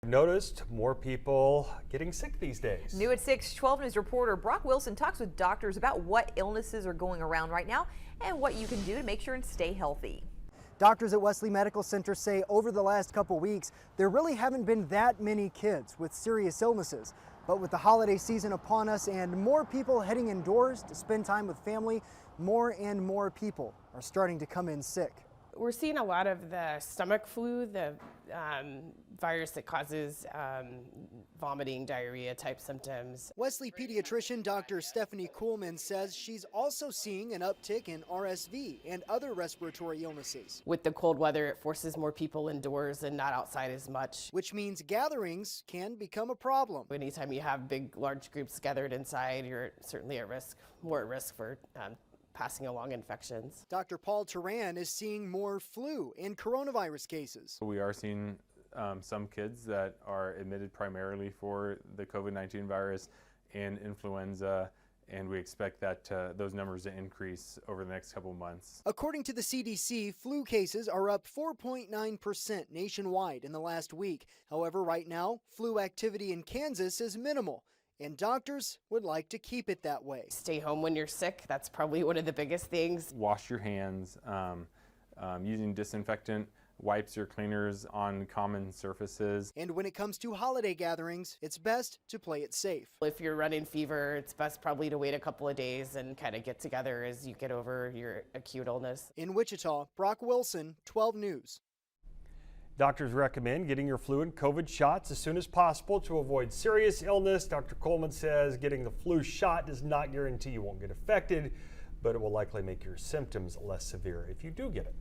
Noticed more people getting sick these days. New at 6, 12 News reporter Brock Wilson talks with doctors about what illnesses are going around right now and what you can do to make sure and stay healthy. Doctors at Wesley Medical Center say over the last couple weeks, there really haven't been that many kids with serious illnesses. But with the holiday season upon us and more people heading indoors to spend time with family, more and more people are starting to come in sick. We're seeing a lot of the stomach flu, the virus that causes vomiting, diarrhea type symptoms. Wesley pediatrician Dr. Stephanie Kuhlman says she's also seeing an uptick in RSV and other respiratory illnesses. With the cold weather, it forces more people indoors and not outside as much. Which means gatherings can become a problem. Anytime you have big, large groups gathered inside, you're certainly at risk, more at risk for passing along infections. Dr. Paul Turan is seeing more flu and coronavirus cases. We are seeing some kids that are admitted primarily for the COVID-19 virus and influenza, and we expect that those numbers to increase over the next couple of months. According to the CDC, flu cases are up 4.9% nationwide in the last week. However, right now, flu activity in Kansas is minimal, and doctors would like to keep it that way. Stay home when you're sick. That's probably one of the biggest things. Wash your hands, using disinfectant wipes or cleaners on common surfaces. And when it comes to holiday gatherings, it's best to play it safe. If you're running fever, it's best probably to wait a couple of days and kind of get together as you get over your acute illness. In Wichita, Brock Wilson, 12 News. Doctors recommend getting your flu and COVID shots as soon as possible to avoid serious illness. Dr. Coleman says getting the flu shot does not guarantee you won't get affected, but it will likely make your symptoms less severe if you do get it.